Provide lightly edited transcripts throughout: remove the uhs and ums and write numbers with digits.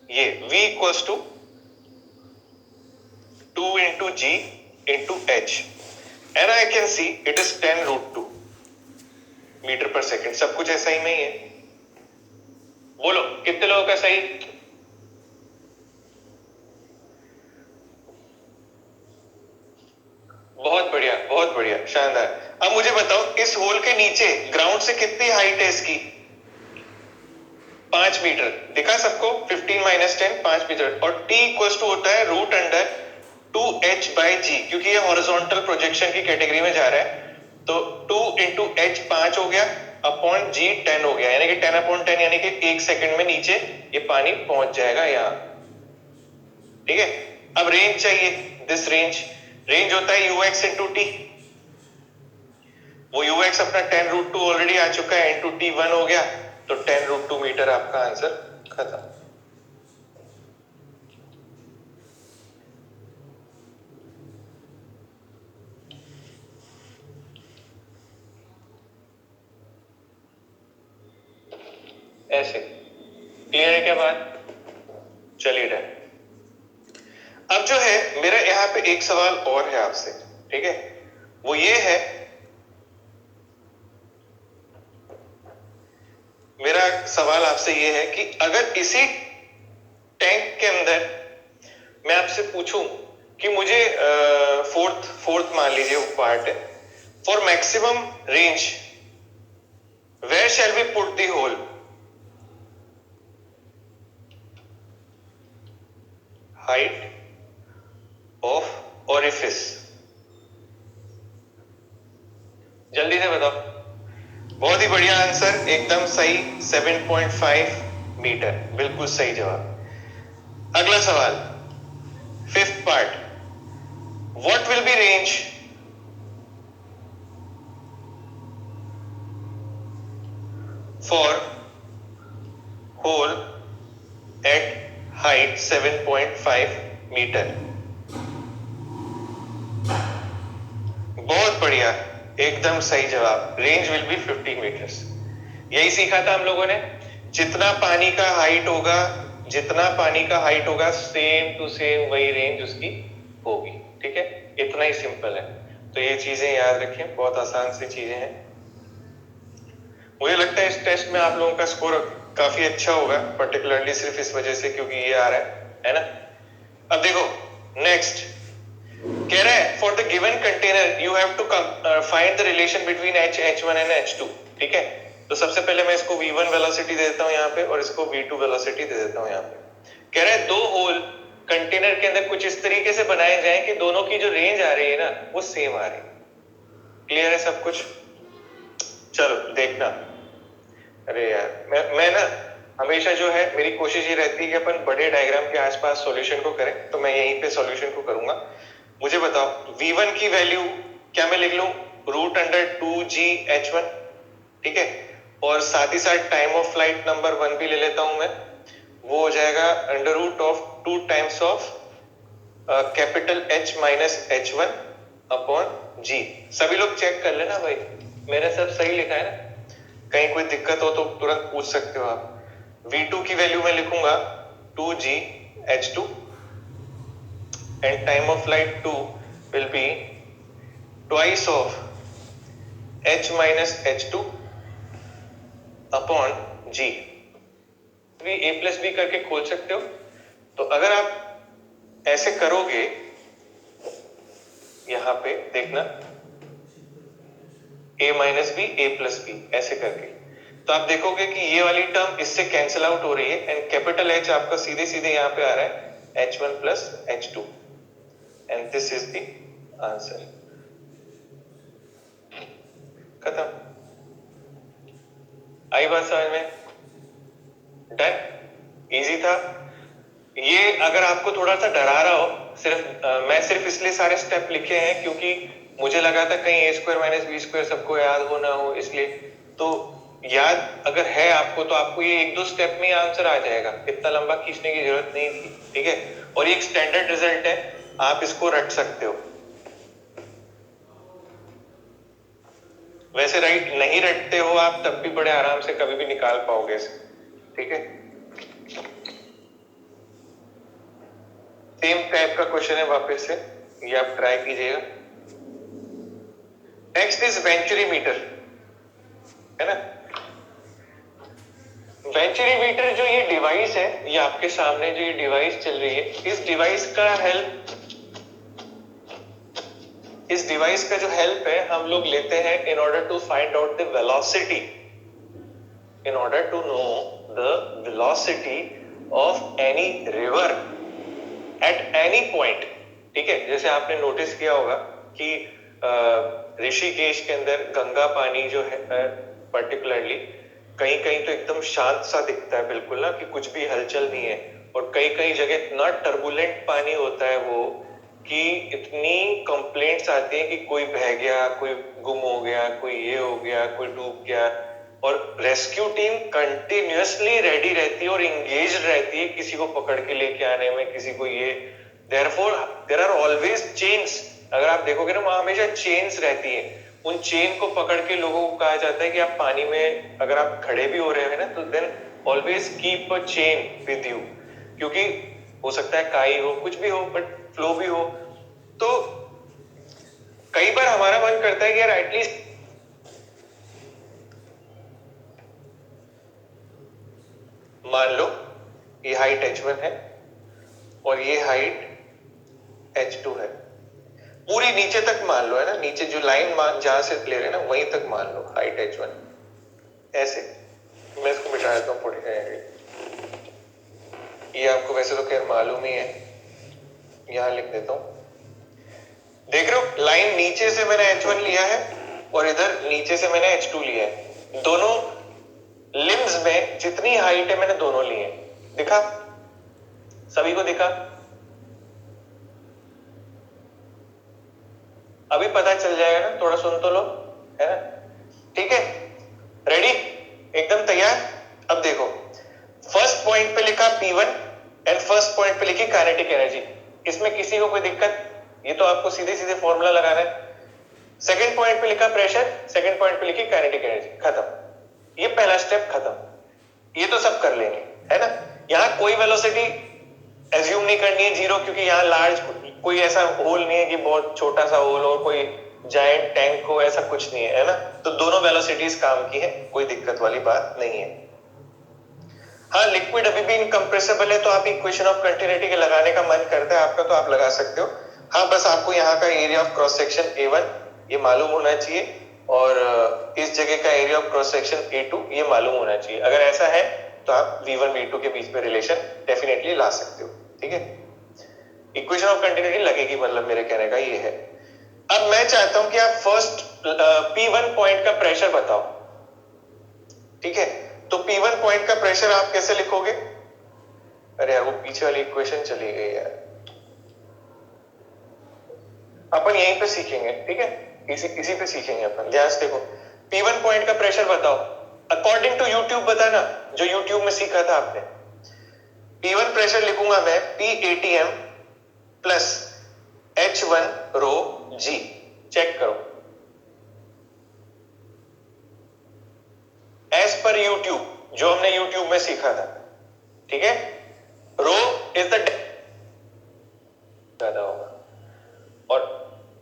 ये v equals to 2 into g into h and I can see it is 10 root 2 metre पर second. सब कुछ ऐसा ही नहीं है? बोलो कितने लोगों का सही? बहुत बढ़िया, बहुत बढ़िया, शानदार। अब मुझे बताओ इस होल के नीचे ग्राउंड से कितनी हाइट है इसकी? 5 मीटर। दिखा सबको? 15 माइनस 10 5 मीटर। और t इक्वल्स टू होता है रूट अंडर 2h बाई जी, क्योंकि ये हॉरिजॉन्टल प्रोजेक्शन की कैटेगरी में जा रहा है। तो 2 इंटू h 5 हो गया अपॉन g 10 हो गया, यानी कि 10 अपॉन 10 यानी कि 1 सेकंड में नीचे ये पानी पहुंच जाएगा यहाँ। ठीक है, अब रेंज चाहिए। दिस रेंज होता है ux इंटू टी। वो ux अपना 10 रूट 2 ऑलरेडी आ चुका है, इंटू टी 1 हो गया, तो 10 रूट 2 मीटर आपका आंसर खत्म। ऐसे क्लियर है क्या बात? चलिए डन। अब जो है मेरा यहाँ पे एक सवाल और है आपसे, ठीक है? वो ये है, मेरा सवाल आपसे ये है कि अगर इसी टैंक के अंदर मैं आपसे पूछूं कि मुझे फोर्थ मान लीजिए वो पार्ट है, for maximum range where shall we put the hole? Height of orifice. जल्दी से बताओ। बहुत ही बढ़िया आंसर, एकदम सही, 7.5 मीटर, बिल्कुल सही जवाब। अगला सवाल, fifth part, what will be range for hole at height 7.5 metre? बहुत बढ़िया, एकदम सही जवाब, रेंज विल बी 50 मीटर्स। यही सीखा था हम लोगों ने, जितना पानी का हाइट होगा, जितना पानी का हाइट होगा सेम टू सेम वही रेंज उसकी होगी। ठीक है, इतना ही सिंपल है। तो ये चीजें याद रखें, बहुत आसान सी चीजें हैं। मुझे लगता है इस टेस्ट में आप लोगों का स्कोर काफी अच्छा होगा, पर्टिकुलरली सिर्फ इस वजह से क्योंकि ये आ रहा है ना? अब देखो नेक्स्ट कह रहा है, for the given container you have to find the relation between H1 and H2। ठीक है, तो सबसे पहले मैं इसको V1 वेलोसिटी दे देता हूं यहाँ पे और इसको V2 वेलोसिटी दे देता हूं यहाँ पे। कह रहा है दो होल कंटेनर के अंदर कुछ इस तरीके से बनाए जाएं कि दोनों की जो रेंज आ रही है ना वो सेम आ रही है। क्लियर है सब कुछ? चलो देखना। अरे यार मैं ना हमेशा जो है मेरी कोशिश ये रहती है कि अपन बड़े डायग्राम के आसपास सॉल्यूशन को करें, तो मैं यहीं पे सॉल्यूशन को करूंगा। मुझे बताओ V1 की वैल्यू क्या मैं लिख लूं? Root under 2GH1। ठीक है, और साथ ही साथ टाइम ऑफ फ्लाइट नंबर 1 भी ले लेता हूं मैं, वो हो जाएगा under root of 2 times of capital H minus H1 upon G। सभी लोग चेक कर लेना भाई, मैंने सब सही लिखा है ना? कहीं कोई दिक्कत हो तो तुरंत पूछ सकते हो आप। V2 की वैल्यू मैं लिखूंगा 2GH2 and time of flight 2 will be twice of H minus H2 upon G। भी A प्लस बी करके खोल सकते हो। तो अगर आप ऐसे करोगे, यहां पे देखना A minus B A plus B ऐसे करके, तो आप देखोगे कि ये वाली टर्म इससे कैंसिल आउट हो रही है एंड कैपिटल H आपका सीधे सीधे यहाँ पे आ रहा है H1 plus H2 and this is the answer. खत्म। आई बात समझ में? डन, इजी था ये। अगर आपको थोड़ा सा डरा रहा हो, मैं सिर्फ इसलिए सारे स्टेप लिखे हैं क्योंकि मुझे लगा था कहीं a square minus B square सबको याद हो ना हो, इसलिए। तो याद अगर है आपको तो आपको ये एक दो स्टेप में आंसर आ जाएगा, इतना लंबा खींचने की जरूरत नहीं थी। ठीक है, और ये एक स्टैंडर्ड रिजल्ट है, आप इसको रट सकते हो। वैसे राइट नहीं रटते हो आप तब भी बड़े आराम से कभी भी निकाल पाओगे इसे। ठीक है, सेम टाइप का क्वेश्चन है वापस से, ये आप ट्राई कीजिएगा। नेक्स्ट इज वेंचुरीमीटर, है ना। वेंचुरीमीटर जो ये डिवाइस है, ये आपके सामने जो ये डिवाइस चल रही है, इस डिवाइस का जो हेल्प है हम लोग लेते हैं in order to find out the velocity, in order to know the velocity of any river at any point। ठीक है, जैसे आपने नोटिस किया होगा कि ऋषिकेश के अंदर गंगा पानी जो है पर्टिकुलरली कहीं कहीं तो एकदम शांत सा दिखता है बिल्कुल ना, कि कुछ भी हलचल नहीं है, और कई कई जगह इतना टर्बुलेंट पानी होता है वो कि इतनी कंप्लेंट्स आती हैं कि कोई बह गया, कोई गुम हो गया, कोई ये हो गया, कोई डूब गया, और रेस्क्यू टीम कंटिन्यूअसली रेडी रहती है और इंगेज रहती है किसी को पकड़ के लेके आने में, किसी को ये। Therefore there are always chains, अगर आप देखोगे ना वहां हमेशा चेन्स रहती है, उन चेन को पकड़ के लोगों को कहा जाता है कि आप पानी में अगर आप खड़े भी हो रहे हैं ना तो then always keep a chain with you, क्योंकि हो सकता है काई हो, कुछ भी हो, बट फ्लो भी हो। तो कई बार हमारा मन करता है कि यार एटलीस्ट मान लो ये हाइट h1 है और ये हाइट h2 है, पूरी नीचे तक मान लो, है ना, नीचे जो लाइन जहां से ले रहे हैं ना वहीं तक मान लो हाइट h1, ऐसे। मैं इसको मिटा देता हूं पूरी, ये आपको वैसे तो खैर मालूम ही है, यहां लिख देता हूं। देख रहे हो लाइन नीचे से मैंने h1 लिया है और इधर नीचे से मैंने h2 लिया है, दोनों लिम्स में जितनी हाइट है मैंने दोनों लिए। दिखा? सभी को दिखा? अभी पता चल जाएगा ना, थोड़ा सुन तो लो, है ना। ठीक है, रेडी, एकदम तैयार। अब देखो, फर्स्ट पॉइंट पे लिखा P1 एंड फर्स्ट पॉइंट पे लिखी काइनेटिक एनर्जी। इसमें किसी को कोई दिक्कत? ये तो आपको सीधे सीधे फॉर्मूला लगाना है। सेकंड पॉइंट पे लिखा प्रेशर, सेकंड पॉइंट पे लिखी काइनेटिक एनर्जी, खत्म। ये पहला स्टेप खत्म, ये तो सब कर लेंगे, है ना। यहां कोई वेलोसिटी एज्यूम नहीं करनी है जीरो, क्योंकि यहां लार्ज कोई ऐसा होल नहीं है कि बहुत छोटा सा होल और कोई जायंट टैंक हो, ऐसा कुछ नहीं है, है ना। तो दोनों वेलोसिटीज काम की है, कोई दिक्कत वाली बात नहीं है। हाँ, लिक्विड अभी भी इनकंप्रेसिबल है, तो आप इक्वेशन ऑफ कंटिन्यूटी के लगाने का मन करता है आपका तो आप लगा सकते हो। हाँ, बस आपको यहाँ का area of cross section A1 ये मालूम होना चाहिए, और इस जगह का area of cross section A2 ये मालूम होना चाहिए। अगर ऐसा है तो आप V1 V2 के बीच में रिलेशन डेफिनेटली ला सकते हो। ठीक है, इक्वेशन ऑफ कंटिन्यूटी लगेगी, मतलब मेरे कहने का ये है। अब मैं चाहता हूं कि आप फर्स्ट P1 पॉइंट का प्रेशर बताओ। ठीक है, तो P1 पॉइंट का प्रेशर आप कैसे लिखोगे? अरे यार वो पीछे वाली इक्वेशन चली गई यार, अपन यहीं पे सीखेंगे। ठीक है, इसी पे सीखेंगे अपन, ध्यान से देखो। P1 पॉइंट का प्रेशर बताओ अकॉर्डिंग टू यूट्यूब, बताना जो यूट्यूब में सीखा था आपने। P1 प्रेशर लिखूंगा मैं P ATM प्लस H1 रो G। चेक करो, एज पर यूट्यूब, जो हमने यूट्यूब में सीखा था। ठीक है, रो इज द ज्यादा होगा, और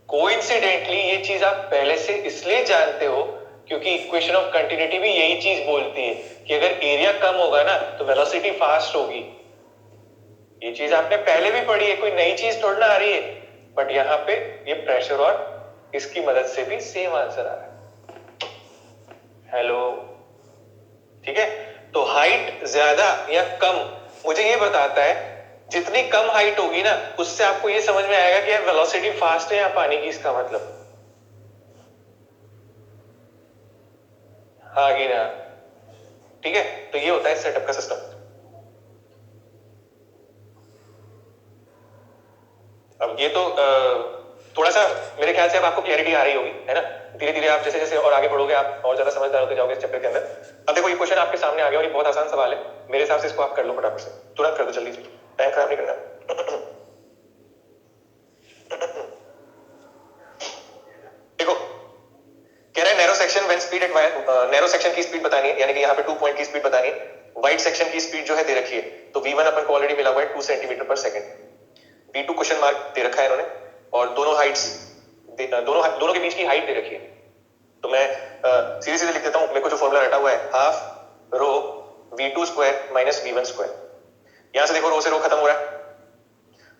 कोइंसिडेंटली ये चीज आप पहले से इसलिए जानते हो क्योंकि इक्वेशन ऑफ कंटिन्यूटी भी यही चीज बोलती है कि अगर एरिया कम होगा ना तो वेलोसिटी फास्ट होगी। ये चीज आपने पहले भी पढ़ी है, कोई नई चीज थोड़ी ना आ रही है, बट यहां पे ये प्रेशर और इसकी मदद से भी सेम आंसर आ रहा है। हेलो, ठीक है, तो हाइट ज्यादा या कम मुझे ये बताता है, जितनी कम हाइट होगी ना उससे आपको ये समझ में आएगा कि यार वेलोसिटी फास्ट है या पानी की, इसका मतलब। हाँ कि ना? ठीक है, तो ये होता है सेटअप का सिस्टम। अब ये तो थोड़ा सा मेरे ख्याल से अब आपको क्लैरिटी आ रही होगी, है ना। धीरे धीरे आप जैसे जैसे और आगे बढ़ोगे आप और ज्यादा समझदार होते जाओगे इस चैप्टर के अंदर। अब देखो ये क्वेश्चन आपके सामने आ गया और ये बहुत आसान सवाल है, मेरे हिसाब से इसको आप कर लो फटाफट से, तुरंत कर दो, जल्दी से, टाइम खराब नहीं करना। देखो कह रहा है narrow section when speed at narrow section की स्पीड बतानी है, यानी कि यहाँ पे 2 पॉइंट की स्पीड बतानी है। वाइड सेक्शन की स्पीड जो है दे रखी है, तो V1 अपन को ऑलरेडी मिला हुआ है 2 सेंटीमीटर पर सेकंड। V2 क्वेश्चन मार्क दे रखा है इन्होंने और दोनों हाइट्स दोनों के बीच की हाइट दे रखी है। तो मैं सीधे सीधे लिख देता हूं। मेरे को जो फॉर्मूला रटा हुआ है half rho V2 square minus V1 square. यहां से देखो रो से रो खत्म हो रहा है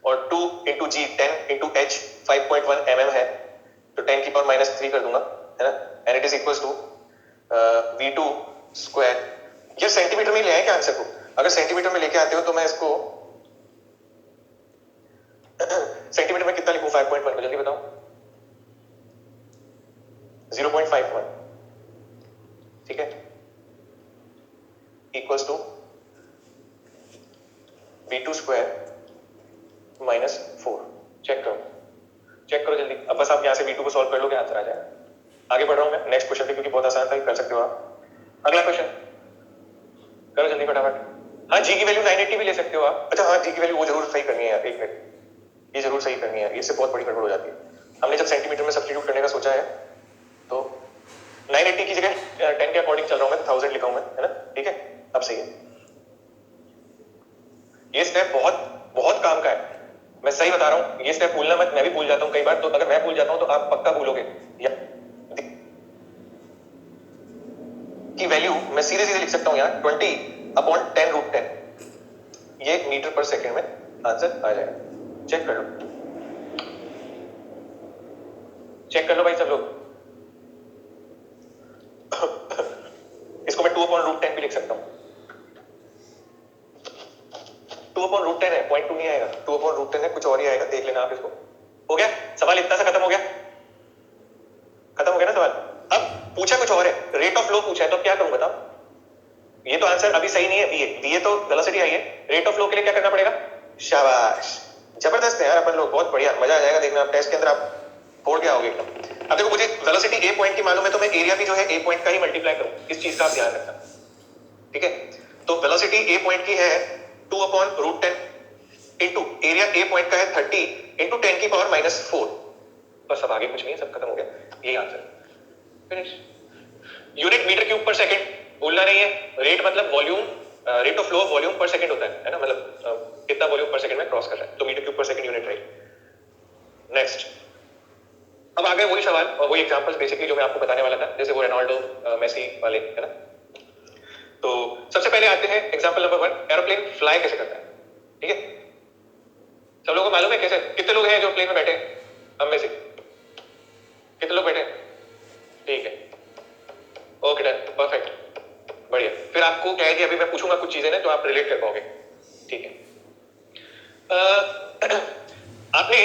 और 2 इंटू जी 10 इंटू एच 5.1 mm है तो 10 की पावर माइनस 3 कर दूंगा, है ना, and it is equal to V2 square. ये सेंटीमीटर में ले आए क्या आंसर को? अगर सेंटीमीटर में लेके आते हो तो मैं इसको सेंटीमीटर में कितना लिखूं? 5.1 को जल्दी बताओ। 0.51, ठीक है, equals to V2 square minus 4। Check करो जल्दी। अब बस आप यहां से V2 को सॉल्व कर लोगे, आंसर आ जाएगा। आगे बढ़ रहा हूं मैं नेक्स्ट क्वेश्चन पे क्योंकि बहुत आसान था, कर सकते हो आप। अगला क्वेश्चन करो जल्दी फटाफट। हाँ, जी की वैल्यू 980 भी ले सकते हो आप। अच्छा हाँ, जी की वैल्यू वो जरूर सही करनी है यार, एक मिनट, ये जरूर सही करनी है, इससे बहुत बड़ी गड़बड़ हो जाती है। हमने जब सेंटीमीटर में सब्स्टिट्यूट करने का सोचा है तो 980 की जगह 10 के अकॉर्डिंग चल रहा हूं मैं, 1000 लिखा हूं मैं, है ना, ठीक है, अब सही है। ये स्टेप बहुत बहुत काम का है, मैं सही बता रहा हूं। ये स्टेप भूलना मत, मैं भी भूल जाता हूं कई बार, तो अगर मैं भूल जाता हूं तो आप पक्का भूलोगे। की वैल्यू मैं सीधे सीधे लिख सकता हूं यार, 20/10√10, ये मीटर पर सेकंड में आंसर आ जाएगा। चेक कर लो भाई सब लोग। इसको मैं 2/√10 भी लिख सकता हूं। 2/√10 है, 0.2 नहीं आएगा, 2/√10 है, कुछ और ही आएगा, देख लेना आप इसको। हो गया सवाल, इतना सा खत्म हो गया, खत्म हो गया ना सवाल। अब पूछा कुछ और है, रेट ऑफ फ्लो पूछा है, तो क्या करूं बताओ? ये तो आंसर अभी सही नहीं है, वीए तो वेलोसिटी आई है, रेट ऑफ फ्लो के लिए क्या करना पड़ेगा? शाबाश, जबरदस्त है यार अपन लोग, बहुत बढ़िया, मजा आ जाएगा देखना, आप टेस्ट के अंदर आप फोड़ के आओगे एकदम। अब देखो मुझे वेलोसिटी ए पॉइंट की मालूम है तो मैं एरिया भी जो है ए पॉइंट का ही मल्टीप्लाई करूं, इस चीज का आप ध्यान रखना, ठीक है। तो वेलोसिटी ए पॉइंट की है 2/√10 इंटू एरिया ए पॉइंट का है 30 इंटू 10 की पावर माइनस 4। बस अब आगे कुछ नहीं है, सब खत्म हो गया, यही answer, finish. Unit metre cube पर सेकंड भूलना नहीं है, रेट मतलब volume, rate of flow of volume पर सेकंड होता है ना, मतलब कितना वॉल्यूम पर सेकंड में क्रॉस कर रहा है, तो मीटर क्यूब पर सेकंड यूनिट राइट। नेक्स्ट, अब आ गए वही सवाल और वही एग्जांपल्स बेसिकली जो मैं आपको बताने वाला था, जैसे वो रेनॉल्डो मेसी वाले, है ना। तो सबसे पहले आते हैं एग्जांपल नंबर 1, एरोप्लेन फ्लाई कैसे करता है, ठीक है। सब लोगों को मालूम है कैसे? कितने लोग हैं जो प्लेन में बैठे हैं हम में से? कितने लोग बैठे हैं? ठीक है, ओके डन, परफेक्ट, बढ़िया। फिर आपको क्या है कि अभी मैं पूछूंगा कुछ चीजें ना तो आप रिलेट कर पाओगे, ठीक है। आपने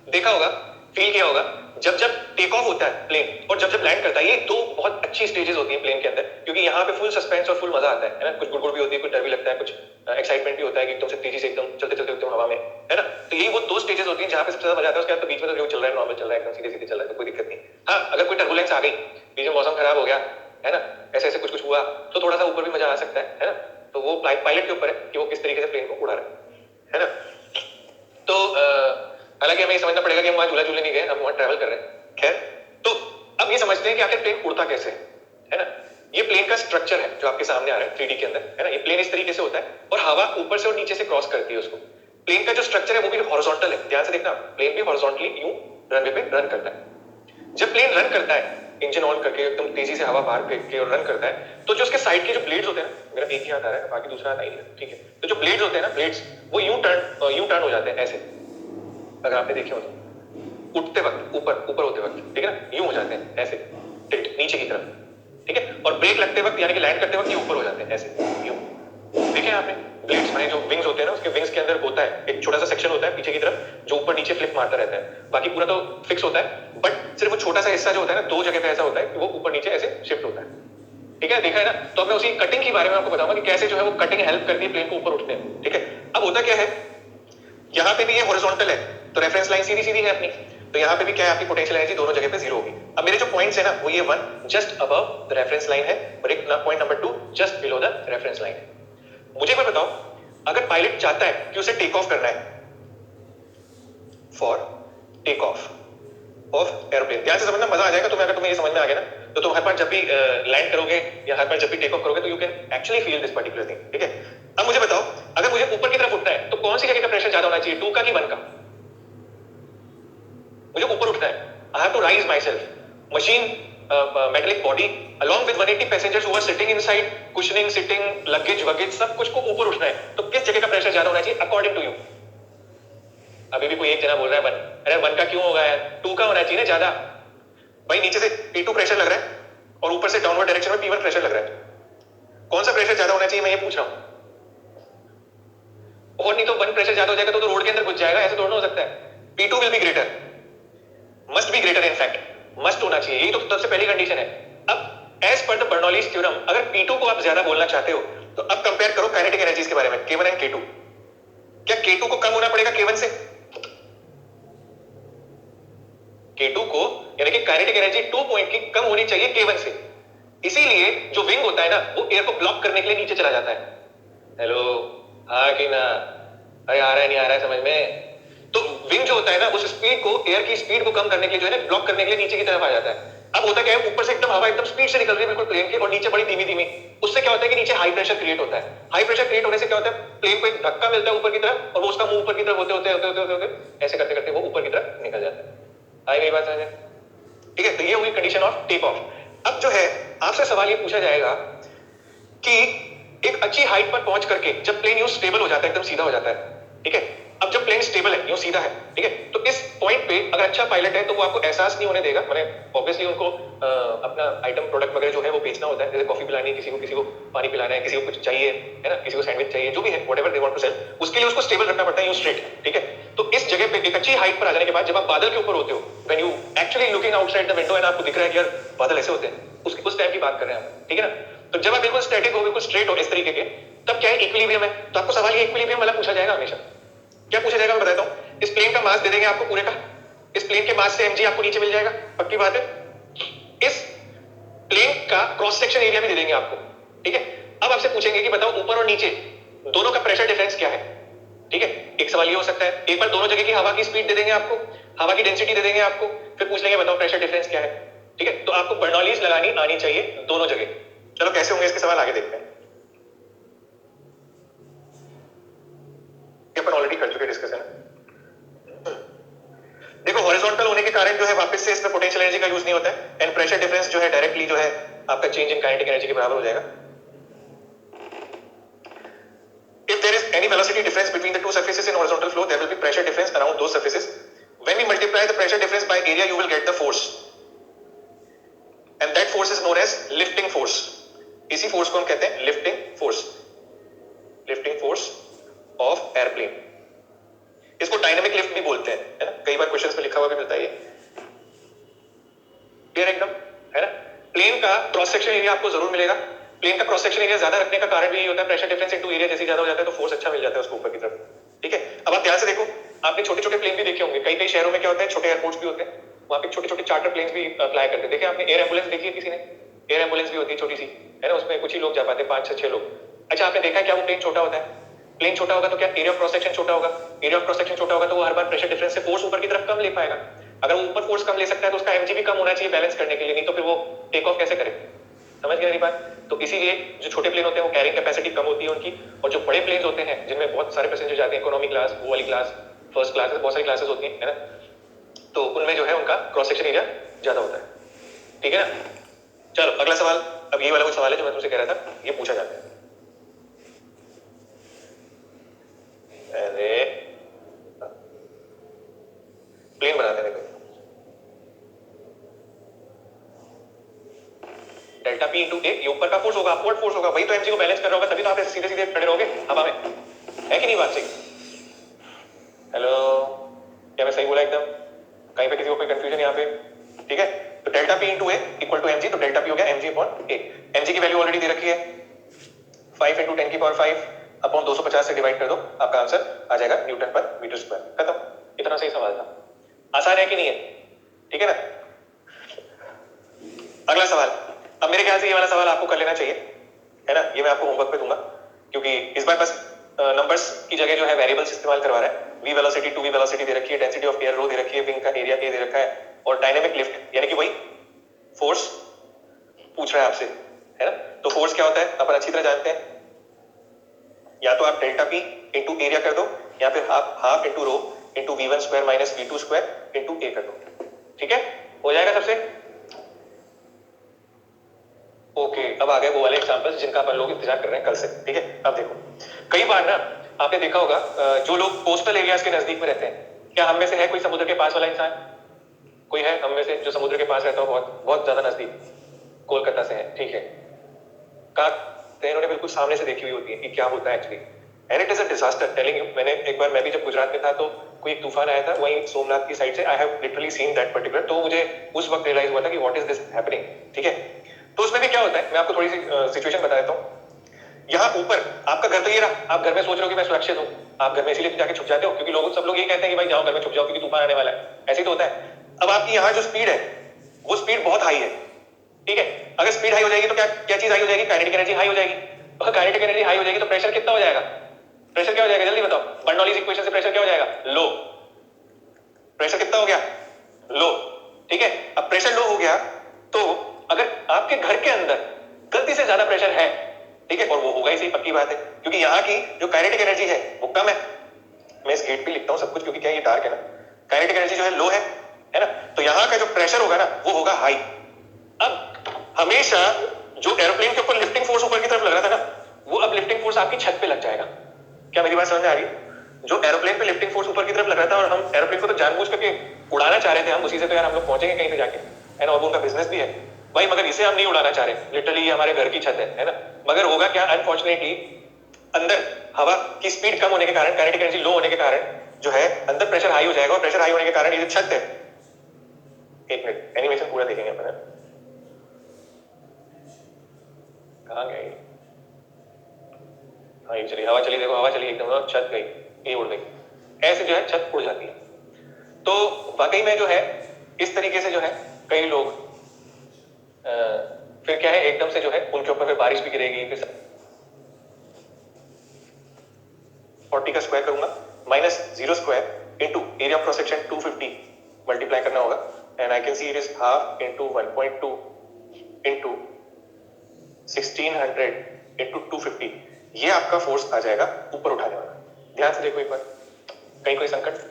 देखा होगा, फील किया होगा, जब जब टेक ऑफ होता है प्लेन और जब जब लैंड करता है, ये दो बहुत अच्छी स्टेजेस होती हैं प्लेन के अंदर, क्योंकि यहाँ पे फुल सस्पेंस और फुल मजा आता है ना, कुछ गुड़गुड़ भी होती है, कुछ डर भी लगता है, कुछ एक्साइटमेंट भी होता है कि एकदम से तेजी से एकदम चलते चलते एकदम हवा में, है ना। तो यही वो दो स्टेजेस होती हैं जहाँ पे सबसे ज्यादा मजा आता है। उसके बाद तो बीच में तो जो चल रहा है नॉर्मल चल रहा है, एकदम सीधे सीधे चल रहा है, तो कोई दिक्कत नहीं। हाँ, अगर कोई टर्बुलेंस आ गई, बीच में मौसम खराब हो गया, है ना, ऐसे ऐसे कुछ कुछ हुआ, तो थोड़ा सा ऊपर भी मजा आ सकता है ना। तो वो पायलट के ऊपर है कि वो किस तरीके से प्लेन को उड़ा रहा है ना। तो हालांकि हमें समझना पड़ेगा कि हम वहां झूला झूले नहीं गए, हम वहां ट्रैवल कर रहे हैं। खैर, तो अब ये समझते हैं कि आखिर प्लेन उड़ता कैसे है ना। ये प्लेन का स्ट्रक्चर है जो आपके सामने आ रहा है 3D के अंदर, है ना। ये प्लेन इस तरीके से होता है और हवा ऊपर से और नीचे से क्रॉस करती है उसको। प्लेन का जो स्ट्रक्चर है वो भी हॉरिजॉन्टल है, ध्यान से देखना, प्लेन भी हॉरिजॉन्टली यूं रनवे पे रन करता है। जब प्लेन रन करता है इंजन ऑन करके एकदम तेजी से हवा बाहर फेंक के और रन करता है, तो जो उसके साइड के जो ब्लेड्स होते हैं, मेरा एक ही हाथ आ रहा है बाकी दूसरा हाथ नहीं है, ठीक है। तो जो ब्लेड्स होते हैं ना, ब्लेड्स वो यूं टर्न हो जाते हैं ऐसे, अगर आपने देखे हो तो उठते वक्त ऊपर होते वक्त, ठीक है ना, यूं हो जाते हैं ऐसे टिल्ट नीचे की तरफ, ठीक है। और ब्रेक लगते वक्त यानी कि लैंड करते वक्त ये ऊपर हो जाते हैं ऐसे यूं। देखे आपने ब्लेड्स माने जो विंग्स होते हैं ना, उसके विंग्स के अंदर होता है एक छोटा सा सेक्शन होता है पीछे की तरफ जो ऊपर नीचे फ्लिप मारता रहता है, बाकी पूरा तो फिक्स होता है, बट सिर्फ वो छोटा सा हिस्सा जो होता है ना, दो जगह पे ऐसा होता है कि वो ऊपर नीचे ऐसे शिफ्ट होता है, ठीक है। देखा है ना। तो अब मैं उसी कटिंग के बारे में आपको बताऊंगा कि कैसे जो है वो कटिंग हेल्प करती है प्लेन को ऊपर उठने में, ठीक है। अब होता क्या है, यहाँ पे भी ये हॉरिजॉन्टल है तो रेफरेंस लाइन सीधी सीधी है अपनी, तो यहाँ पे भी क्या है, आपकी पोटेंशियल एनर्जी दोनों जगह पे जीरो होगी। अब मेरे जो पॉइंट्स है ना, वो ये 1 just above the reference line है और एक point number 2 just below the reference line है। मुझे एक बार बताओ, अगर पायलट चाहता है कि उसे टेक ऑफ करना है, फॉर टेक ऑफ एरोप्लेन, ध्यान से समझना, मजा आ जाएगा तुम्हें। अगर तुम्हें ये समझ में आ गया ना, तो तुम हर बार जब भी लैंड करोगे या हर बार जब भी टेक ऑफ करोगे तो you can actually feel this particular thing, ठीक है। अब मुझे बताओ, अगर मुझे ऊपर की तरफ उठना है तो तो कौन सी जगह का प्रेशर ज्यादा होना चाहिए, 2 का कि 1 का? मुझे ऊपर उठना है, I have to rise myself. Machine metallic body along with 180 passengers who are sitting inside, cushioning, sitting, luggage वगैरह सब कुछ को ऊपर उठना है, तो किस जगह का प्रेशर ज्यादा होना चाहिए अकॉर्डिंग टू यू? अभी भी कोई एक जना बोल रहा है 1, अरे 1 का क्यों होगा यार, 2 का होना चाहिए ना ज्यादा। भाई नीचे से P2 प्रेशर लग रहा है और ऊपर से डाउनवर्ड डायरेक्शन में P1 प्रेशर लग रहा है, कौन सा प्रेशर ज्यादा होना चाहिए मैं ये पूछ रहा हूं। और नहीं तो 1 प्रेशर ज्यादा हो जाएगा तो रोड के अंदर घुस जाएगा, ऐसे थोड़ा हो सकता है। P2 will be greater, must be greater, in fact must होना चाहिए, यही तो सबसे पहली कंडीशन है। अब as per the Bernoulli's theorem अगर P2 को आप ज्यादा बोलना चाहते हो तो अब कंपेयर करो काइनेटिक एनर्जीज के बारे में, K1 एंड K2। क्या K2 को कम होना पड़ेगा K1 से? K2 को यानी कि काइनेटिक एनर्जी 2 पॉइंट की कम होनी चाहिए K1 से, इसीलिए जो विंग होता है ना वो एयर को ब्लॉक करने के लिए नीचे चला जाता है। हेलो, हाँ कि ना? अरे आ रहा है नहीं आ रहा है समझ में? तो विंग जो होता है ना उस स्पीड को, एयर की स्पीड को कम करने के लिए जो है ना ब्लॉक करने के लिए नीचे की तरफ आ जाता है। अब होता क्या है, ऊपर से एकदम हवा एकदम स्पीड से निकल रही है बिल्कुल प्लेन के, और नीचे बड़ी धीमी धीमी, उससे क्या होता है कि नीचे हाई प्रेशर क्रिएट होता है। हाई प्रेशर क्रिएट होने से क्या होता है, प्लेन को एक धक्का मिलता है ऊपर की तरफ और वो उसका मुंह ऊपर की तरफ होते होते होते होते होते होते ऐसे करते करते वो ऊपर की तरफ निकल जाता है। आई गई बात समझ में? ठीक है, तो ये हुई कंडीशन ऑफ टेक ऑफ। अब जो है आपसे सवाल ये पूछा जाएगा कि एक अच्छी हाइट पर पहुंच करके जब प्लेन यूं स्टेबल हो जाता है, एकदम सीधा हो जाता है, ठीक है, अब जब प्लेन स्टेबल है, यूं सीधा है, ठीक है, तो इस पॉइंट पे अगर अच्छा पायलट है तो वो आपको एहसास नहीं होने देगा, मैंने ऑब्वियसली उनको अपना आइटम प्रोडक्ट वगैरह जो है वो बेचना होता है, जैसे कॉफी पिलानी है किसी को पानी पिलाना है, किसी को कुछ चाहिए है ना, किसी को सैंडविच चाहिए, जो भी है whatever they want to sell, उसके लिए उसको स्टेबल रखना पड़ता है यूं स्ट्रेट, ठीक है। तो इस जगह पे एक अच्छी हाइट पर आ जाने के बाद जब आप बादल के ऊपर होते हो, when you actually looking outside the window and आपको दिख रहा है कि यार बादल ऐसे होते हैं, उस टाइम की बात कर रहे हैं हम, ठीक है ना। तो जब आप बिल्कुल स्टैटिक हो, बिल्कुल स्ट्रेट हो इस तरीके के, तब क्या है, इक्विलिब्रियम है। तो आपको सवाल ये इक्विलिब्रियम वाला पूछा जाएगा हमेशा। क्या पूछा जाएगा मैं बताता हूं। इस प्लेन का मास दे देंगे आपको पूरे का, इस प्लेन के मास से mg आपको नीचे मिल जाएगा, पक्की बात है। इस प्लेन का क्रॉस सेक्शन एरिया भी दे देंगे आपको, ठीक है। अब आपसे पूछेंगे कि बताओ ऊपर और नीचे दोनों का प्रेशर डिफरेंस क्या है, ठीक है। एक सवाल ये हो सकता है, एक बार दोनों जगह की हवा की स्पीड दे देंगे आपको, हवा की डेंसिटी दे देंगे आपको, फिर पूछ लेंगे बताओ प्रेशर डिफरेंस क्या है, ठीक है। तो आपको बर्नौलीज लगानी आनी चाहिए दोनों जगह। चलो कैसे होंगे इसके सवाल आगे देखते हैं, अपन ऑलरेडी कर चुके डिस्कशन। देखो हॉरिजॉन्टल होने के कारण जो है वापस से इसमें पोटेंशियल एनर्जी का यूज नहीं होता है, एंड प्रेशर डिफरेंस जो है डायरेक्टली जो है आपका चेंज इन काइनेटिक एनर्जी के बराबर हो जाएगा। If there is any velocity difference between the two surfaces in horizontal flow, there will be pressure difference around those surfaces. When we multiply the pressure difference by area, you will get the force, and that force is known as lifting force. इसी force को हम कहते हैं lifting force, lifting force of airplane. इसको dynamic lift भी बोलते हैं, है ना, कई बार क्वेश्चंस में लिखा हुआ भी मिलता है ये। क्लियर एकदम, है ना। प्लेन का क्रॉस सेक्शन एरिया आपको जरूर मिलेगा। प्लेन का क्रॉस सेक्शन एरिया ज्यादा रखने का कारण भी यही होता है, प्रेशर डिफरेंस इनटू एरिया जैसे ज्यादा हो जाता है तो फोर्स अच्छा मिल जाता है उसको ऊपर की तरफ, ठीक है। अब आप ध्यान से देखो, आपने छोटे छोटे प्लेन भी देखे होंगे, कई कई शहरों में क्या होता है छोटे एयरपोर्ट्स भी होते हैं, वहां पे छोटे छोटे चार्टर प्लेन्स भी फ्लाई करते हैं। देखिए आपने एयर एम्बुलेंस देखी है किसी ने? एयर एम्बुलेंस भी होती है छोटी सी, है ना, उसमें कुछ ही लोग जा पाते हैं, 5-6 लोग। अच्छा आपने देखा है क्या वो प्लेन छोटा होता है? प्लेन छोटा होगा तो क्या एरिया ऑफ क्रॉस सेक्शन छोटा होगा, एरिया ऑफ क्रॉस सेक्शन छोटा होगा तो वो हर बार प्रेशर डिफरेंस से फोर्स ऊपर की तरफ कम ले पाएगा। अगर वो ऊपर फोर्स कम ले सकता है तो उसका एमजी भी कम होना चाहिए बैलेंस करने के लिए, नहीं तो फिर वो टेक ऑफ कैसे करे। समझ गए मेरी बात? तो इसीलिए जो छोटे प्लेन होते हैं वो कैरिंग कैपेसिटी कम होती है उनकी, और जो बड़े प्लेन्स होते हैं जिनमें बहुत सारे पैसेंजर जाते हैं, इकोनॉमी क्लास, वो वाली क्लास, फर्स्ट क्लास, बहुत सारी क्लासेस होती हैं, है ना, तो उनमें जो है उनका क्रॉस सेक्शन एरिया ज्यादा होता है, ठीक है ना। चलो अगला सवाल, अब ये वाला वो सवाल है जो मैं तुमसे कह रहा था, ये पूछा जाता है। अरे प्लेन बनाते हैं, डेल्टा पी इंटू ए, ये ऊपर का फोर्स होगा, अपवर्ड फोर्स होगा, वही तो एमजी को बैलेंस कर रहा होगा, तभी तो आप ऐसे सीधे सीधे खड़े रहोगे हवा में, है कि नहीं बात सही? हेलो, क्या मैं सही बोला एकदम? कहीं पे किसी को कोई कंफ्यूजन यहाँ पे? ठीक है, तो delta P into A equal to MG, तो डेल्टा पी हो गया एमजी अपॉन ए। एमजी की वैल्यू ऑलरेडी दे रखी है, 5 इंटू 10 की पावर 5 अपॉन 250 से डिवाइड कर दो, आपका आंसर आ जाएगा न्यूटन पर मीटर स्क्वायर। खत्म। इतना सही सवाल था, आसान है कि नहीं है? ठीक है ना। अगला सवाल, अब मेरे ख्याल से ये वाला सवाल आपको कर लेना चाहिए, है ना, ये मैं आपको होमवर्क पे दूंगा, क्योंकि इस बार बस नंबर्स की जगह जो है वेरिएबल्स इस्तेमाल करवा रहा है। V velocity, two V velocity दे रखी है, डेंसिटी ऑफ एयर रो दे रखी है, विंग का एरिया ए दे रखा है, और डायनेमिक लिफ्ट यानी कि वही फोर्स पूछ रहा है आपसे, है ना। तो फोर्स क्या होता है अपन अच्छी तरह जानते हैं, या तो आप डेल्टा पी इंटू एरिया कर दो या फिर half into rho into V1 square minus V2 square into A कर दो। ठीक है, हो जाएगा सबसे। ओके, अब आ गए वो वाले एग्जांपल्स जिनका अपन लोग इंतजार कर रहे हैं कल से। ठीक है, अब देखो, कई बार ना आपने देखा होगा जो लोग कोस्टल एरियाज के नजदीक में रहते हैं, क्या हम में से है कोई समुद्र के पास वाला इंसान? कोई है हम में से जो समुद्र के पास रहता हो, बहुत बहुत ज्यादा नजदीक? कोलकाता से है, ठीक है। कहा इन्होंने बिल्कुल सामने से देखी हुई होती है कि क्या होता है actually, and it is a disaster telling you. मैंने एक बार, मैं भी जब गुजरात में था तो कोई एक तूफान आया था वहीं सोमनाथ की साइड से, I have literally seen that particular, तो मुझे उस वक्त रियलाइज हुआ था कि व्हाट इज दिस हैपनिंग। ठीक है, तो उसमें भी क्या होता है, मैं आपको थोड़ी सी सिचुएशन बता देता हूँ। यहाँ ऊपर आपका घर तो ये रहा, आप घर में सोच रहे हो कि मैं सुरक्षित हूँ, आप घर में इसीलिए जाके छुप जाते हो क्योंकि लोग, सब लोग ये कहते हैं कि भाई जाओ घर में छुप जाओ क्योंकि तूफान आने वाला है, ऐसे ही तो होता है। अब आपकी यहाँ जो स्पीड है वो स्पीड बहुत हाई है। ठीक है, अगर स्पीड हाई हो जाएगी तो क्या क्या चीज हाई हो जाएगी? काइनेटिक एनर्जी हाई हो जाएगी। और काइनेटिक एनर्जी हाई हो जाएगी तो प्रेशर कितना हो जाएगा? प्रेशर क्या हो जाएगा जल्दी बताओ, बर्नौलीज इक्वेशन से प्रेशर क्या हो जाएगा? लो। प्रेशर कितना हो गया? लो। ठीक है, अब प्रेशर लो हो गया तो अगर आपके घर के अंदर गलती से ज्यादा प्रेशर है, ठीक है, और वो होगा ही सही, पक्की बात है, क्योंकि यहाँ की जो काइनेटिक एनर्जी है वो कम है। मैं इस गेट पे लिखता हूँ सब कुछ क्योंकि क्या ये डार्क है ना, काइनेटिक एनर्जी जो है लो है ना, तो यहाँ का जो प्रेशर होगा ना वो होगा हाई। अब हमेशा जो एरोप्लेन के ऊपर लिफ्टिंग फोर्स ऊपर की तरफ लग रहा था ना, वो अब लिफ्टिंग फोर्स आपकी छत पे लग जाएगा। क्या मेरी बात समझ में आ रही है? जो एरोप्लेन पे लिफ्टिंग फोर्स ऊपर की तरफ लग रहा था और हम एरोप्लेन को तो जानबूझ करके उड़ाना चाह रहे थे, हम उसी से तो यार हम लोग पहुंचेंगे कहीं पे जाके, है ना, और उनका बिजनेस भी है भाई, मगर इसे हम नहीं उड़ाना चाह रहे, लिटरली ये हमारे घर की छत है ना। मगर होगा क्या, अनफॉर्चुनेटली अंदर हवा की स्पीड कम होने के कारण, काइनेटिक एनर्जी लो होने के कारण जो है अंदर प्रेशर हाई हो जाएगा, और प्रेशर हाई होने के कारण ये जो छत है, एक मिनट एनिमेशन पूरा देखेंगे अपन। कहाँ गए? हाँ ये चली हवा, चली देखो हवा चली एकदम, छत गई, ये उड़ गई, ऐसे जो है छत उड़ जाती है। तो वाकई में जो है इस तरीके से जो है कई लोग फिर क्या है एकदम से जो है उनके ऊपर फिर बारिश भी गिरेगी। फिर 40 का स्क्वायर करूंगा minus 0 square into area cross section 250 multiply करना होगा, and I can see it is half into 1.2 into 1600 into 250। ये आपका फोर्स आ जाएगा ऊपर उठाने वाला। ध्यान से देखो एक बार, कहीं कोई संकट?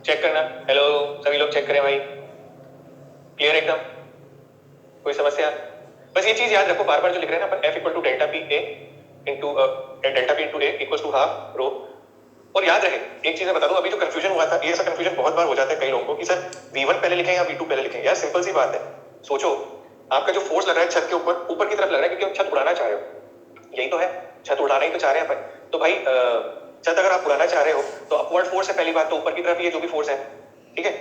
चेक करना, हेलो सभी लोग चेक करें भाई, क्लियर एकदम, कोई समस्या? बस ये चीज याद रखो, बार बार जो लिख रहे हैं ना अपन, F equal to delta P A into delta P into A equal to half rho. और याद रहे एक चीज मैं बता दूं, अभी जो कंफ्यूजन हुआ था, ये ऐसा कंफ्यूजन बहुत बार हो जाता है कई लोगों को कि सर V1 पहले लिखें या V2 पहले लिखें। यार सिंपल सी बात है, सोचो आपका जो फोर्स लग रहा है छत के ऊपर, ऊपर की तरफ लग रहा है क्योंकि आप छत उड़ाना चाह रहे हो, यही तो है, छत उड़ाना ही तो चाह रहे हैं अपन। तो भाई छत अगर आप उड़ाना चाह रहे हो तो अपवर्ड फोर्स है पहली बात, तो ऊपर की तरफ ये जो भी फोर्स है, ठीक है।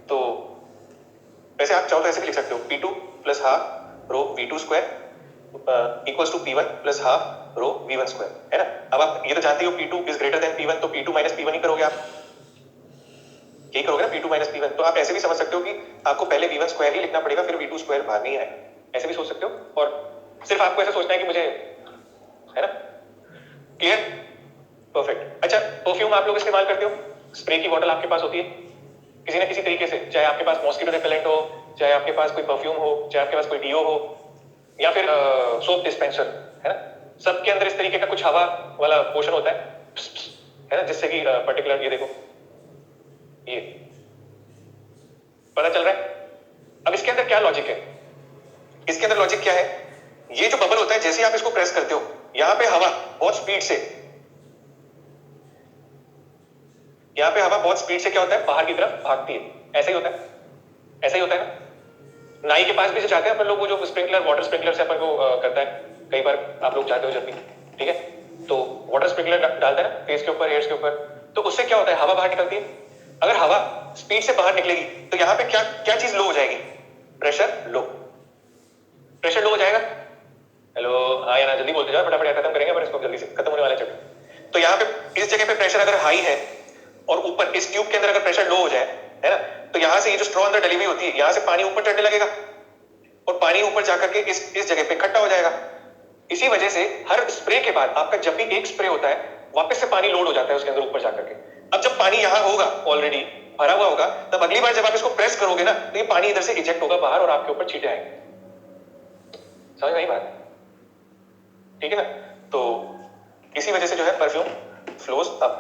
तो वैसे आप चाहो तो ऐसे भी लिख सकते हो, P2 plus half rho V2 square equals to P1 plus half rho V1 square, है ना। अब आप ये तो जानते हो P2 is greater than P1, तो P2 माइनस P1 ही करोगे आप, यही करोगे ना, P2 माइनस P1। तो आप ऐसे भी समझ सकते हो कि आपको पहले V1 स्क्वायर ही लिखना पड़ेगा, फिर V2 स्क्वायर बाहर नहीं आएगा, ऐसे भी सोच सकते हो। और सिर्फ आपको ऐसा सोचना है कि मुझे, है ना, क्लियर, परफेक्ट। अच्छा, परफ्यूम आप लोग इस्तेमाल करते हो, स्प्रे की बोतल आपके पास होती है किसी ना किसी तरीके से, चाहे आपके पास मॉस्किटो रिपेलेंट हो, चाहे आपके पास कोई परफ्यूम हो, चाहे आपके पास कोई डीओ हो, या फिर सोप डिस्पेंसर, है ना, सबके अंदर इस तरीके का कुछ हवा वाला पोर्शन होता है ना, जिससे कि पर्टिकुलर, ये देखो ये पता चल रहा है। अब इसके अंदर क्या लॉजिक है, इसके अंदर लॉजिक क्या है, ये जो बबल होता है जैसे आप इसको प्रेस करते हो, यहां पे हवा बहुत स्पीड से, यहां पे हवा बहुत स्पीड से क्या होता है, बाहर की तरफ भागती है, ऐसा ही होता है, ऐसा ही होता है ना। नाई के पास भी जाते हैं अपन लोग, वो जो स्प्रिंकलर, वाटर स्प्रिंकलर से अपन को करता है, कई बार आप लोग जाते हो जब भी, ठीक है, तो वाटर स्प्रिंकलर डालता है ना फेस के ऊपर, हेयर्स के ऊपर, तो उससे क्या होता है, हवा बाहर निकलती है। अगर हवा स्पीड से बाहर निकलेगी तो यहाँ पे क्या क्या चीज लो हो जाएगी, प्रेशर लो, प्रेशर लो हो जाएगा। हेलो, हाँ या ना, जल्दी बोलते जाओ, फटाफट खत्म करेंगे पर इसको, जल्दी से खत्म होने वाला चैप्टर। तो यहाँ पे इस जगह पे प्रेशर अगर हाई है और ऊपर इस ट्यूब के अंदर अगर प्रेशर लो हो जाए, है ना, तो यहां से ये जो स्ट्रॉ अंदर डली हुई होती है, यहां से पानी ऊपर चढ़ने लगेगा और पानी ऊपर जाकर के इस जगह पे इकट्ठा हो जाएगा। इसी वजह से हर स्प्रे के बाद आपका जब भी एक स्प्रे होता है, वापस से पानी लोड हो जाता है उसके अंदर ऊपर जाकर के। अब जब पानी यहां होगा ऑलरेडी भरा हुआ होगा, तब अगली बार जब आप इसको प्रेस करोगे ना तो ये पानी इधर से इजेक्ट होगा बाहर और आपके ऊपर छींटे आएंगे। समझ में आई बात? ठीक है ना? तो इसी वजह से जो है परफ्यूम फ्लोज अप।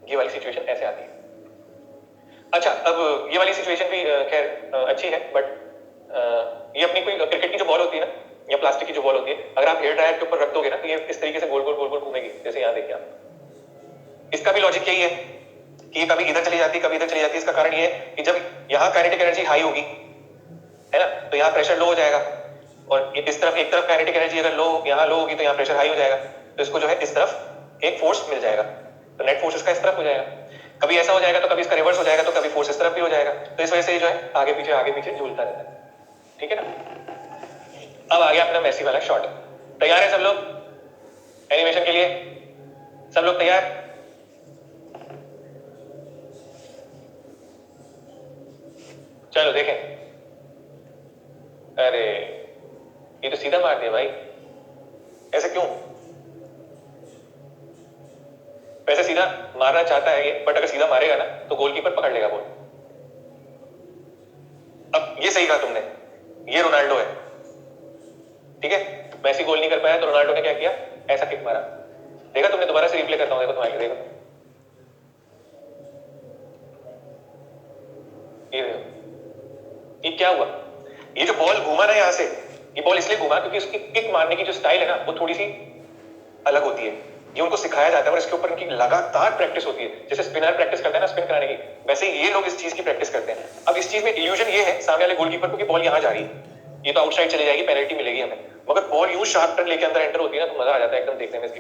ये वाली सिचुएशन ऐसे आती है। अच्छा, अब ये वाली सिचुएशन भी खैर अच्छी है, बट ये अपनी कोई क्रिकेट की जो बॉल होती है ना, या प्लास्टिक की जो बॉल होती है, अगर आप हेयर ड्रायर के ऊपर रख दोगे ना तो ये इस तरीके से गोल गोल गोल गोल घूमेगी, जैसे यहाँ देखिए आप। इसका भी लॉजिक यही है कि ये कभी इधर चली जाती है, कभी इधर चली जाती है। इसका कारण ये है कि जब यहाँ काइनेटिक एनर्जी हाई होगी, है ना, तो यहाँ प्रेशर लो हो जाएगा, और इस तरफ एक तरफ काइनेटिक एनर्जी अगर लो, यहाँ लो होगी तो यहाँ प्रेशर हाई हो जाएगा, तो इसको जो है इस तरफ एक फोर्स मिल जाएगा, तो नेट फोर्स इसका इस तरफ हो जाएगा। कभी ऐसा हो जाएगा तो कभी इसका रिवर्स हो जाएगा, तो कभी फोर्स इस तरफ भी हो जाएगा, तो इस वजह से जो है आगे पीछे झूलता रहता है। ठीक है ना? अब आ गया अपना मेसी वाला शॉट। तैयार है सब लोग एनिमेशन के लिए? सब लोग तैयार? चलो देखें। अरे ये तो सीधा मार दिया भाई, ऐसे क्यों? वैसे सीधा मारना चाहता है ये, बट अगर सीधा मारेगा ना तो गोलकीपर पकड़ लेगा बॉल। अब ये सही कहा तुमने, ये रोनाल्डो है, ठीक है? मेसी गोल नहीं कर पाया तो रोनाल्डो ने क्या किया, ऐसा किक मारा। देखा तुमने? दोबारा से रिप्ले करता हूं, देखो तुम्हारे लिए, देखो ये क्या हुआ। ये जो बॉल घूमा ना यहां से, ये बॉल इसलिए घूमा क्योंकि उसकी किक मारने की जो स्टाइल है ना वो थोड़ी सी अलग होती है। ये उनको सिखाया जाता है और इसके ऊपर इनकी लगातार प्रैक्टिस होती है। जैसे स्पिनर प्रैक्टिस करते हैं ना स्पिन कराने की, वैसे ही ये लोग इस चीज की प्रैक्टिस करते हैं। अब इस चीज में इल्यूजन ये है सामने वाले गोलकीपर को कि बॉल यहां जा रही है, ये तो आउटसाइड चली जाएगी, पेनल्टी मिलेगी हमें, मगर बॉल यूं शार्प टर्न लेके अंदर एंटर होती है ना तो मजा आ जाता है एकदम देखने में इसकी।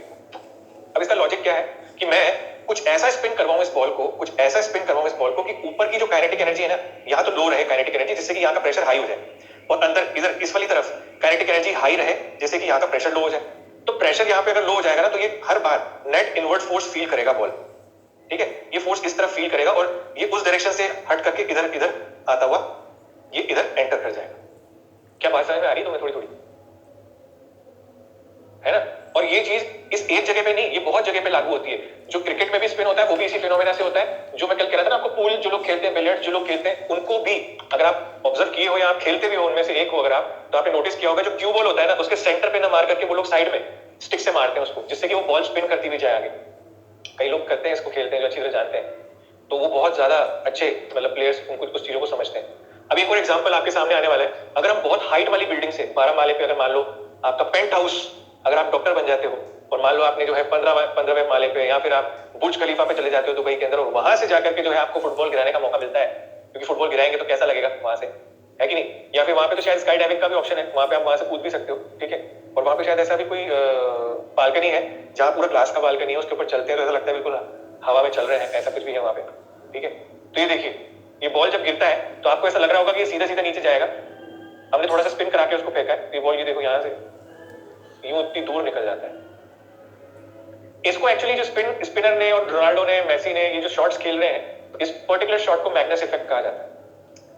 अब इसका लॉजिक क्या है कि मैं कुछ ऐसा स्पिन करवाऊं इस बॉल को, कुछ ऐसा स्पिन करवाऊं इस बॉल को कि ऊपर की जो काइनेटिक एनर्जी है ना यहाँ तो लो रहे काइनेटिक एनर्जी, जिससे कि यहाँ का प्रेशर हाई हो जाए, और अंदर इधर इस वाली तरफ काइनेटिक एनर्जी हाई रहे जिससे कि यहाँ का प्रेशर लो हो जाए। तो प्रेशर यहाँ पे अगर लो हो जाएगा ना तो ये हर बार नेट इनवर्ट फोर्स फील करेगा बॉल, ठीक है? ये फोर्स इस तरफ फील करेगा और ये उस डायरेक्शन से हट करके इधर इधर आता हुआ ये इधर एंटर कर जाएगा। क्या बात समझ में आ रही है तुम्हें? थोड़ी थोड़ी है ना? और ये चीज इस एक जगह पे नहीं, ये बहुत जगह पे लागू होती है। जो क्रिकेट में भी स्पिन होता है वो भी इसी फिनोमेना से होता है। जो मैं कल कह रहा था ना आपको, पूल जो लोग खेलते हैं, बिलियर्ड्स जो लोग खेलते हैं, उनको भी अगर आप ऑब्जर्व किए हो या आप खेलते भी हो उनमें से एक हो अगर आप, तो आपने नोटिस किया होगा जो क्यू बॉल होता है ना उसके सेंटर पे ना मार करके वो लोग साइड में स्टिक से मारते हैं उसको, जिससे कि वो बॉल स्पिन करती हुई जाए आगे। कई लोग करते हैं इसको, खेलते हैं, जो अच्छी तरह जानते हैं, तो वो बहुत ज्यादा अच्छे मतलब प्लेयर्स उनको कुछ चीजों को समझते हैं। अब एक और एग्जांपल आपके सामने आने वाला है। अगर हम बहुत हाइट वाली बिल्डिंग से 12 माले पे अगर मान लो आपका पेंट हाउस, अगर आप डॉक्टर बन जाते हो और मान लो आपने जो है 15वें माले पे या फिर आप बुर्ज खलीफा पे चले जाते हो दुबई के अंदर, और वहां से जाकर के जो है आपको फुटबॉल गिराने का मौका मिलता है, क्योंकि फुटबॉल गिराएंगे तो कैसा लगेगा वहां से, है कि नहीं? या फिर वहां पे तो शायद स्काई डाइविंग का भी ऑप्शन है, वहां पे आप वहां से कूद भी सकते हो, ठीक है? और वहां पे शायद ऐसा भी कोई बालकनी है जहां पूरा ग्लास का बालकनी है, उसके ऊपर चलते हैं तो ऐसा लगता है बिल्कुल हवा में चल रहे हैं, ऐसा कुछ भी है वहां पे, ठीक है? तो ये देखिए, ये बॉल जब गिरता है तो आपको ऐसा लग रहा होगा कि ये सीधा सीधा नीचे जाएगा। हमने थोड़ा सा स्पिन करा के उसको फेंका है, ये बॉल ये देखो यहां से यूं इतनी दूर निकल जाता है। इसको एक्चुअली जो स्पिनर ने और रोनाल्डो ने, मेसी ने ये जो शॉट्स खेल रहे हैं, इस पर्टिकुलर शॉट को मैग्नस इफेक्ट कहा जाता है।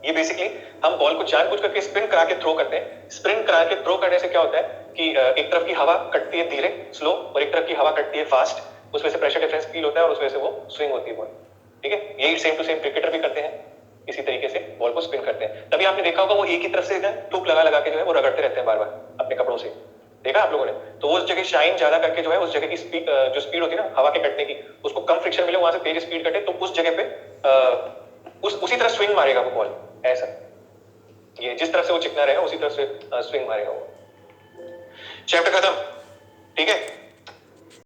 ये बेसिकली हम बॉल को जानबूझ करके स्पिन करा के थ्रो करते हैं। स्पिन करा के थ्रो करने से क्या होता है कि एक तरफ की हवा कटती है धीरे स्लो, और एक तरफ की हवा कटती है फास्ट, उस वजह से प्रेशर डिफरेंस फील होता है और उस वजह से वो स्विंग होती है बॉल, ठीक है? यही सेम टू सेम क्रिकेटर भी करते हैं, इसी तरीके से बॉल को स्पिन करते हैं। तभी आपने देखा होगा वो एक ही तरफ से टूक लगा लगा के जो है वो रगड़ते रहते हैं बार बार अपने कपड़ों से, देखा आप लोगों ने? तो उस जगह शाइन ज्यादा करके जो है उस जगह की स्पीड, जो स्पीड होती है ना हवा के कटने की, उसको कम फ्रिक्शन मिले, वहां से तेज स्पीड कटे, तो उस जगह पे उसी तरह स्विंग मारेगा वो बॉल, ऐसा। ये जिस तरफ से वो चिकना रहेगा उसी तरफ से स्विंग मारेगा वो। चैप्टर खत्म, ठीक है?